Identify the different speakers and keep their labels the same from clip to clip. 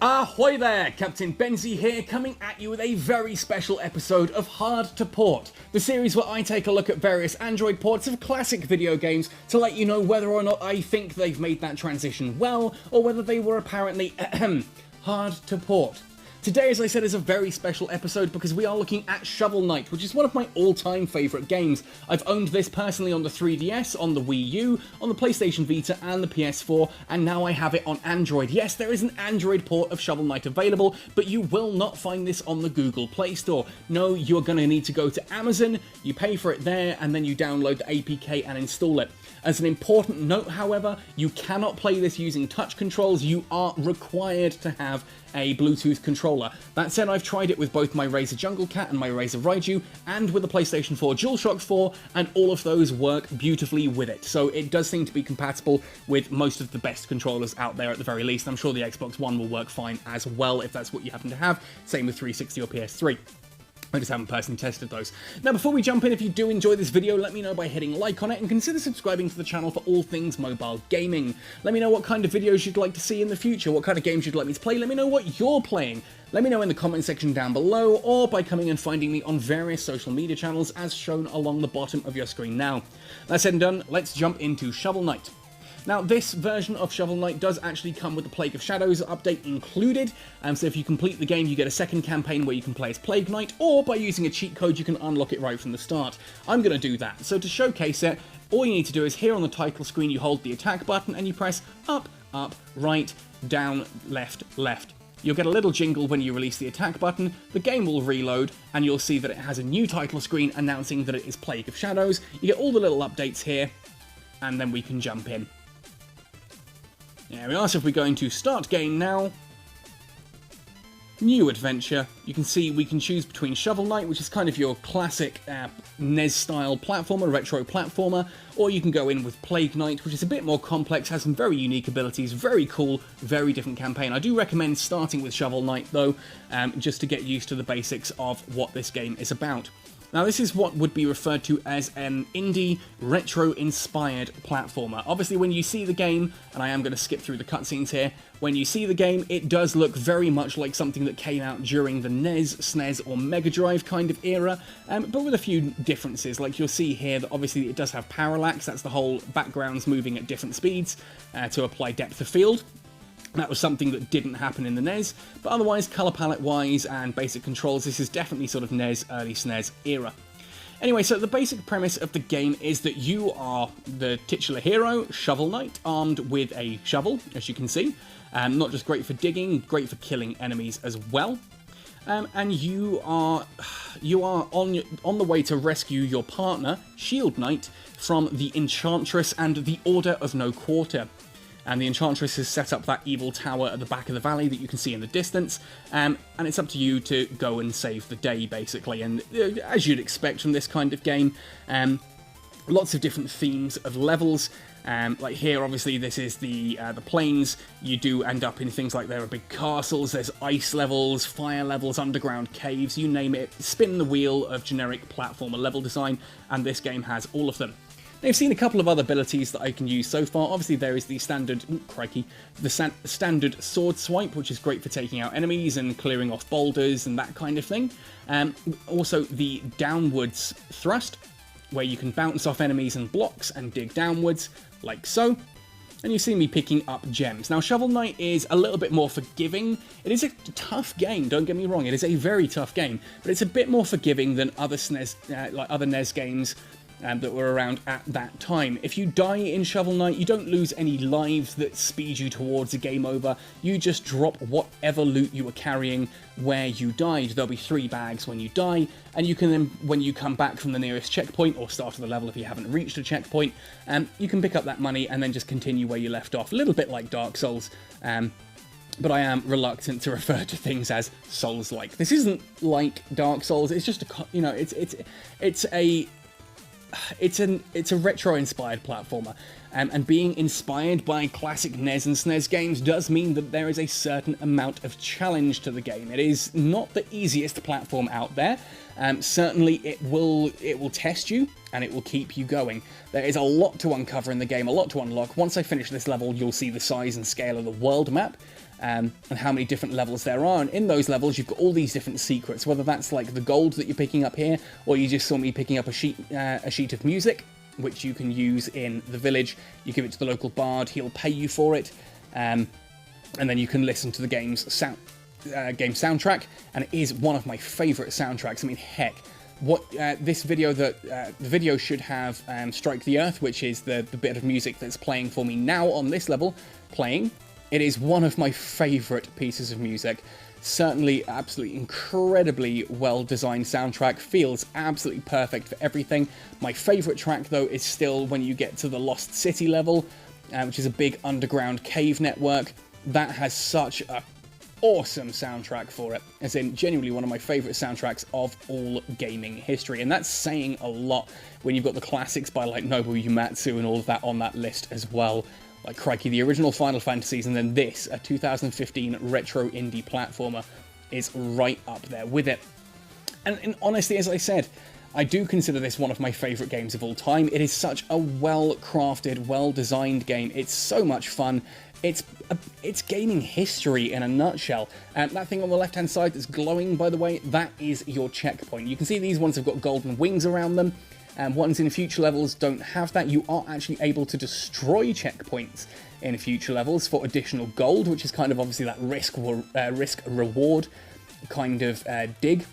Speaker 1: Ahoy there, Captain Benzie here, coming at you with a very special episode of Hard to Port, the series where I take a look at various Android ports of classic video games to let you know whether or not I think they've made that transition well, or whether they were apparently hard to port. Today, as I said, is a very special episode because we are looking at Shovel Knight, which is one of my all-time favourite games. I've owned this personally on the 3DS, on the Wii U, on the PlayStation Vita and the PS4, and now I have it on Android. Yes, there is an Android port of Shovel Knight available, but you will not find this on the Google Play Store. No, you're going to need to go to Amazon, you pay for it there, and then you download the APK and install it. As an important note, however, you cannot play this using touch controls. You are required to have a Bluetooth controller. That said, I've tried it with both my Razer Jungle Cat and my Razer Raiju, and with the PlayStation 4 DualShock 4, and all of those work beautifully with it. So it does seem to be compatible with most of the best controllers out there at the very least. I'm sure the Xbox One will work fine as well if that's what you happen to have. Same with 360 or PS3. I just haven't personally tested those. Now, before we jump in, if you do enjoy this video, let me know by hitting like on it and consider subscribing to the channel for all things mobile gaming. Let me know what kind of videos you'd like to see in the future, what kind of games you'd like me to play, let me know what you're playing. Let me know in the comment section down below, or by coming and finding me on various social media channels as shown along the bottom of your screen now. That said and done, let's jump into Shovel Knight. Now, this version of Shovel Knight does actually come with the Plague of Shadows update included, so if you complete the game you get a second campaign where you can play as Plague Knight, or by using a cheat code you can unlock it right from the start. I'm going to do that. So to showcase it, all you need to do is here on the title screen you hold the attack button and you press up, up, right, down, left, left. You'll get a little jingle when you release the attack button, the game will reload, and you'll see that it has a new title screen announcing that it is Plague of Shadows. You get all the little updates here, and then we can jump in. There we are, so if we go into Start Game now, New Adventure, you can see we can choose between Shovel Knight, which is kind of your classic NES-style platformer, retro platformer, or you can go in with Plague Knight, which is a bit more complex, has some very unique abilities, very cool, very different campaign. I do recommend starting with Shovel Knight, though, just to get used to the basics of what this game is about. Now, this is what would be referred to as an indie, retro-inspired platformer. Obviously, when you see the game, and I am going to skip through the cutscenes here, when you see the game, it does look very much like something that came out during the NES, SNES, or Mega Drive kind of era, but with a few differences. Like you'll see here that obviously it does have parallax, that's the whole backgrounds moving at different speeds to apply depth of field. That was something that didn't happen in the NES, but otherwise, colour palette-wise and basic controls, this is definitely sort of NES, early SNES era. Anyway, so the basic premise of the game is that you are the titular hero, Shovel Knight, armed with a shovel, as you can see. Not just great for digging, great for killing enemies as well. And you are on the way to rescue your partner, Shield Knight, from the Enchantress and the Order of No Quarter. And the Enchantress has set up that evil tower at the back of the valley that you can see in the distance, and it's up to you to go and save the day, basically. And as you'd expect from this kind of game, lots of different themes of levels. Like here, obviously, this is the plains. You do end up in things like there are big castles, there's ice levels, fire levels, underground caves, you name it. Spin the wheel of generic platformer level design, and this game has all of them. I've seen a couple of other abilities that I can use so far. Obviously, there is the standard, standard sword swipe, which is great for taking out enemies and clearing off boulders and that kind of thing. Also, the downwards thrust, where you can bounce off enemies and blocks and dig downwards, like so. And you see me picking up gems. Now, Shovel Knight is a little bit more forgiving. It is a tough game, don't get me wrong. It is a very tough game, but it's a bit more forgiving than other other NES games that were around at that time. If you die in Shovel Knight, you don't lose any lives that speed you towards a game over. You just drop whatever loot you were carrying where you died. There'll be 3 bags when you die, and you can then, when you come back from the nearest checkpoint, or start of the level if you haven't reached a checkpoint, you can pick up that money and then just continue where you left off. A little bit like Dark Souls, but I am reluctant to refer to things as Souls-like. This isn't like Dark Souls, it's just a, you know, it's a retro-inspired platformer, and being inspired by classic NES and SNES games does mean that there is a certain amount of challenge to the game. It is not the easiest platform out there. Certainly it will test you, and it will keep you going. There is a lot to uncover in the game, a lot to unlock. Once I finish this level, you'll see the size and scale of the world map, and how many different levels there are. And in those levels, you've got all these different secrets, whether that's like the gold that you're picking up here, or you just saw me picking up a sheet of music, which you can use in the village. You give it to the local bard, he'll pay you for it, and then you can listen to the game's soundtrack, and it is one of my favourite soundtracks. I mean, heck, what this video, the video should have Strike the Earth, which is the bit of music that's playing for me now on this level, playing. It is one of my favourite pieces of music. Certainly, absolutely incredibly well-designed soundtrack, feels absolutely perfect for everything. My favourite track, though, is still when you get to the Lost City level, which is a big underground cave network. That has such a awesome soundtrack for it, as in genuinely one of my favourite soundtracks of all gaming history, and that's saying a lot when you've got the classics by like Nobuo Uematsu and all of that on that list as well. Like, crikey, the original Final Fantasies, and then this, a 2015 retro indie platformer, is right up there with it. And honestly, as I said, I do consider this one of my favourite games of all time. It is such a well-crafted, well-designed game. It's so much fun. It's gaming history in a nutshell. That thing on the left-hand side that's glowing, by the way, that is your checkpoint. You can see these ones have got golden wings around them, and ones in future levels don't have that. You are actually able to destroy checkpoints in future levels for additional gold, which is kind of obviously that risk-reward kind of dig,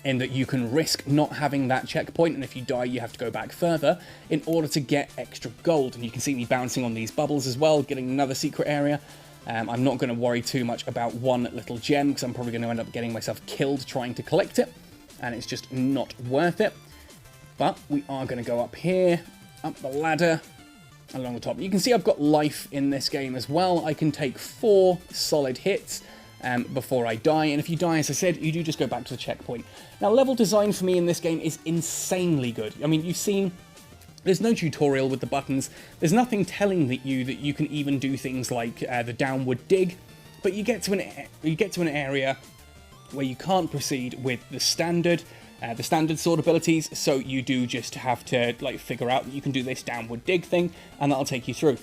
Speaker 1: in that you can risk not having that checkpoint, and if you die, you have to go back further in order to get extra gold. And you can see me bouncing on these bubbles as well, getting another secret area. I'm not going to worry too much about one little gem, because I'm probably going to end up getting myself killed trying to collect it, and it's just not worth it. But we are going to go up here, up the ladder, along the top. You can see I've got life in this game as well. I can take 4 solid hits before I die, and if you die, as I said, you do just go back to the checkpoint. Now, level design for me in this game is insanely good. I mean, you've seen, there's no tutorial with the buttons, there's nothing telling you that you can even do things like the downward dig, but you get to an area where you can't proceed with the standard sword abilities, so you do just have to like figure out that you can do this downward dig thing, and that'll take you through.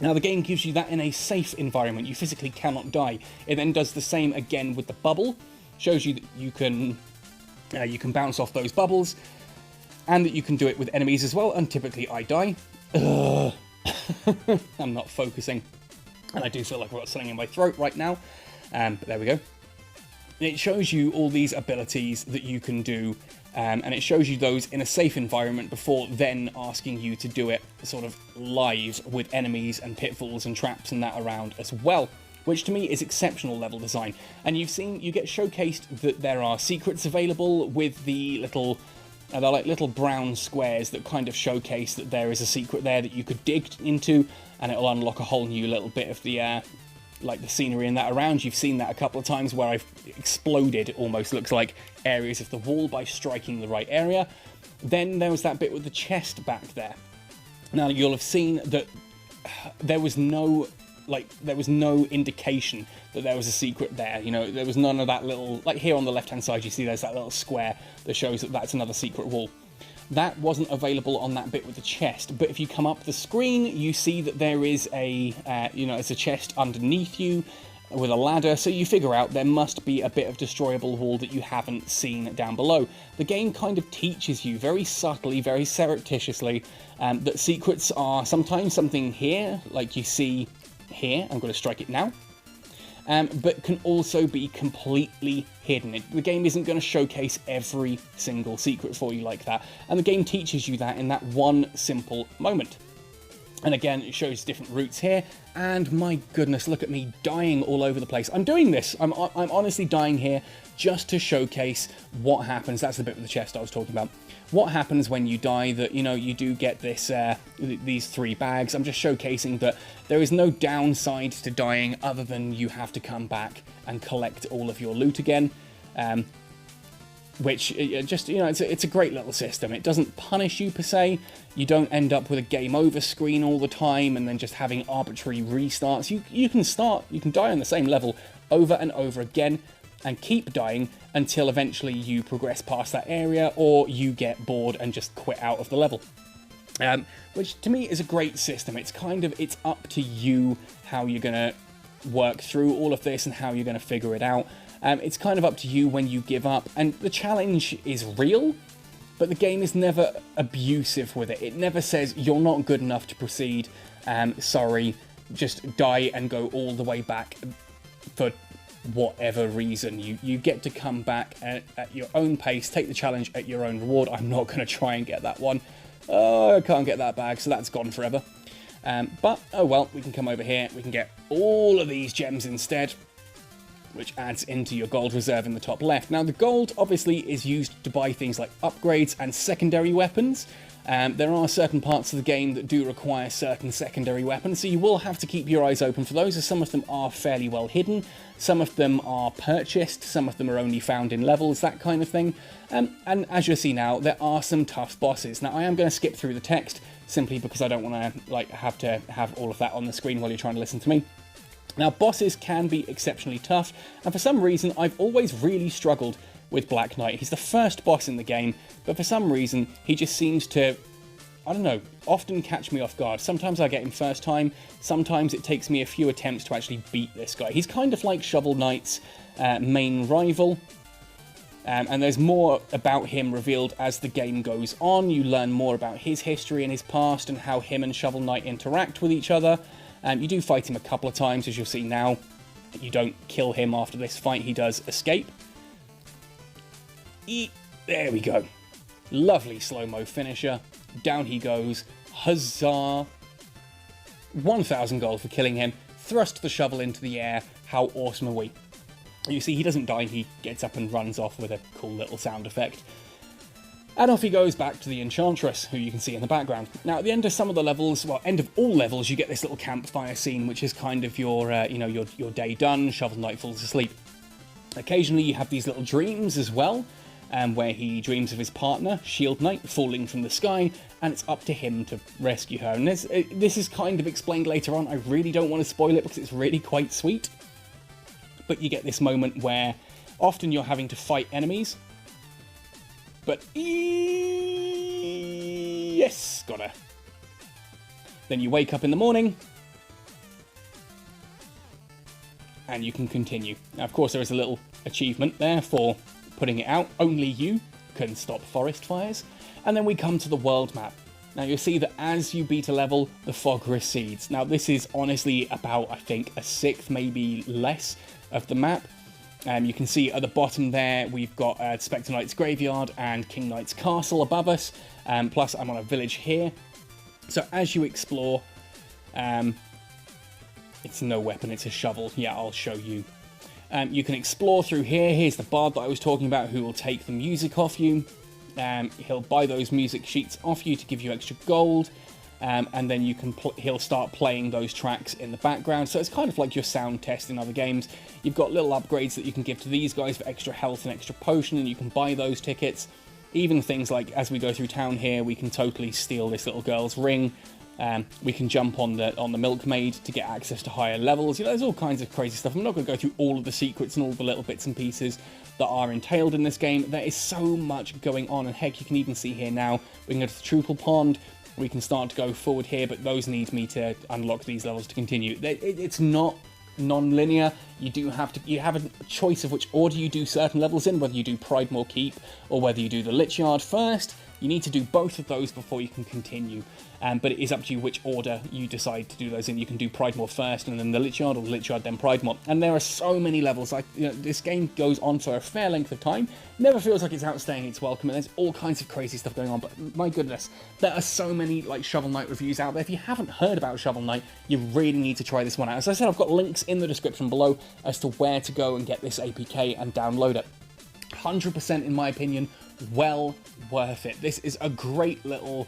Speaker 1: Now, the game gives you that in a safe environment. You physically cannot die. It then does the same again with the bubble. Shows you that you can bounce off those bubbles, and that you can do it with enemies as well, and typically I die. Ugh. I'm not focusing, and I do feel like I've got something in my throat right now, but there we go. It shows you all these abilities that you can do, and it shows you those in a safe environment before then asking you to do it sort of live with enemies and pitfalls and traps and that around as well, which to me is exceptional level design. And you get showcased that there are secrets available with the little, they're like little brown squares that kind of showcase that there is a secret there that you could dig into, and it'll unlock a whole new little bit of the like the scenery and that around. You've seen that a couple of times where I've exploded, almost looks like, areas of the wall by striking the right area. Then there was that bit with the chest back there. Now, you'll have seen that there was no indication that there was a secret there. You know, there was none of that little, like here on the left hand side, you see there's that little square that shows that that's another secret wall. That wasn't available on that bit with the chest, but if you come up the screen, you see that there is it's a chest underneath you with a ladder, so you figure out there must be a bit of destroyable wall that you haven't seen down below. The game kind of teaches you very subtly, very surreptitiously, that secrets are sometimes something here, like you see here. I'm going to strike it now. But can also be completely hidden. The game isn't going to showcase every single secret for you like that, and the game teaches you that in that one simple moment. And again, it shows different routes here, and my goodness, look at me dying all over the place. I'm doing this, I'm honestly dying here just to showcase what happens. That's the bit with the chest I was talking about. What happens when you die, that, you know, you do get this these 3 bags. I'm just showcasing that there is no downside to dying other than you have to come back and collect all of your loot again. Which, just, you know, it's a great little system. It doesn't punish you per se. You don't end up with a game over screen all the time and then just having arbitrary restarts. You can die on the same level over and over again and keep dying until eventually you progress past that area or you get bored and just quit out of the level. Which to me is a great system. It's up to you how you're gonna work through all of this and how you're going to figure it out. It's kind of up to you when you give up, and the challenge is real, but the game is never abusive with it. It never says, you're not good enough to proceed, sorry, just die and go all the way back for whatever reason. You get to come back at your own pace, take the challenge at your own reward. I'm not going to try and get that one. Oh, I can't get that bag, so that's gone forever. But, oh well, we can come over here, we can get all of these gems instead, which adds into your gold reserve in the top left. Now, the gold, obviously, is used to buy things like upgrades and secondary weapons. There are certain parts of the game that do require certain secondary weapons, so you will have to keep your eyes open for those, as some of them are fairly well hidden, some of them are purchased, some of them are only found in levels, that kind of thing. And as you'll see now, there are some tough bosses. Now, I am going to skip through the text, simply because I don't want to have all of that on the screen while you're trying to listen to me. Now, bosses can be exceptionally tough, and for some reason, I've always really struggled with Black Knight. He's the first boss in the game, but for some reason, he just seems to, I don't know, often catch me off guard. Sometimes I get him first time, sometimes it takes me a few attempts to actually beat this guy. He's kind of like Shovel Knight's main rival, and there's more about him revealed as the game goes on. You learn more about his history and his past, and how him and Shovel Knight interact with each other. You do fight him a couple of times, as you'll see now. You don't kill him after this fight, he does escape. There we go. Lovely slow-mo finisher. Down he goes. Huzzah! 1,000 gold for killing him. Thrust the shovel into the air. How awesome are we? You see, he doesn't die, he gets up and runs off with a cool little sound effect. And off he goes back to the Enchantress, who you can see in the background. Now, at the end of some of the levels, well, end of all levels, you get this little campfire scene, which is kind of your, your day done. Shovel Knight falls asleep. Occasionally, you have these little dreams as well, where he dreams of his partner, Shield Knight, falling from the sky, and it's up to him to rescue her. And this is kind of explained later on. I really don't want to spoil it because it's really quite sweet. But you get this moment where often you're having to fight enemies. But yes, got her. Then you wake up in the morning, and you can continue. Now, of course, there is a little achievement there for putting it out. Only you can stop forest fires. And then we come to the world map. Now, you'll see that as you beat a level, the fog recedes. Now, this is honestly about, I think, a sixth, maybe less, of the map. You can see at the bottom there, we've got Spectre Knight's Graveyard and King Knight's Castle above us. Plus, I'm on a village here. So as you explore, it's no weapon, it's a shovel. Yeah, I'll show you. You can explore through here. Here's the bard that I was talking about, who will take the music off you. He'll buy those music sheets off you to give you extra gold. And then you can he'll start playing those tracks in the background. So it's kind of like your sound test in other games. You've got little upgrades that you can give to these guys for extra health and extra potion, and you can buy those tickets. Even things like, as we go through town here, we can totally steal this little girl's ring. We can jump on the milkmaid to get access to higher levels. You know, there's all kinds of crazy stuff. I'm not going to go through all of the secrets and all the little bits and pieces that are entailed in this game. There is so much going on, and heck, you can even see here now, we can go to the Truple Pond. We can start to go forward here, but those need me to unlock these levels to continue. It's not non-linear. You have a choice of which order you do certain levels in, whether you do Pridemore Keep or whether you do the Lich Yard first. You need to do both of those before you can continue. But it is up to you which order you decide to do those in. You can do Pridemore first and then the Lich Yard, or the Lich Yard then Pridemore. And there are so many levels. This game goes on for a fair length of time. Never feels like it's outstaying its welcome, and there's all kinds of crazy stuff going on. But my goodness, there are so many Shovel Knight reviews out there. If you haven't heard about Shovel Knight, you really need to try this one out. As I said, I've got links in the description below as to where to go and get this APK and download it. 100% in my opinion, well worth it. This is a great little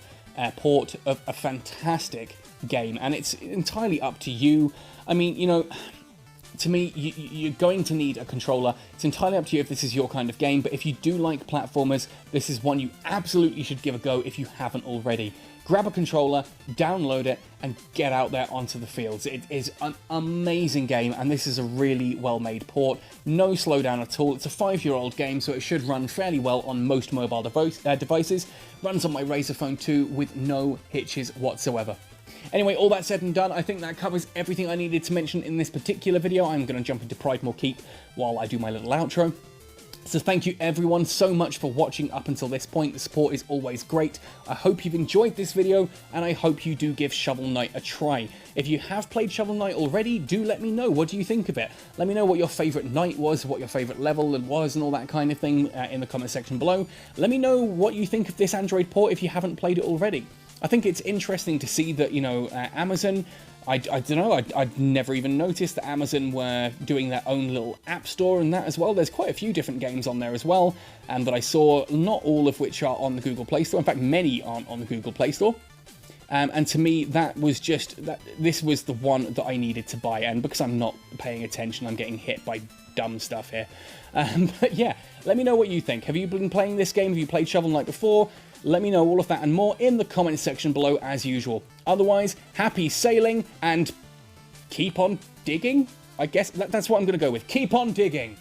Speaker 1: port of a fantastic game, and it's entirely up to you. I mean, you know, to me, you're going to need a controller. It's entirely up to you if this is your kind of game, but if you do like platformers, this is one you absolutely should give a go if you haven't already. Grab a controller, download it, and get out there onto the fields. It is an amazing game, and this is a really well-made port. No slowdown at all. It's a 5-year-old game, so it should run fairly well on most mobile devices. Runs on my Razer phone too, with no hitches whatsoever. Anyway, all that said and done, I think that covers everything I needed to mention in this particular video. I'm going to jump into Pridemore Keep while I do my little outro. So thank you everyone so much for watching up until this point. The support is always great. I hope you've enjoyed this video, and I hope you do give Shovel Knight a try. If you have played Shovel Knight already, do let me know. What do you think of it? Let me know what your favourite knight was, what your favourite level was, and all that kind of thing in the comment section below. Let me know what you think of this Android port if you haven't played it already. I think it's interesting to see that, you know, Amazon, I don't know, I'd never even noticed that Amazon were doing their own little app store and that as well. There's quite a few different games on there as well, and that I saw, not all of which are on the Google Play Store. In fact, many aren't on the Google Play Store. And to me, that was just, this was the one that I needed to buy, and because I'm not paying attention, I'm getting hit by dumb stuff here. But yeah, let me know what you think. Have you been playing this game? Have you played Shovel Knight before? Let me know all of that and more in the comment section below as usual. Otherwise, happy sailing and keep on digging? I guess that's what I'm going to go with. Keep on digging!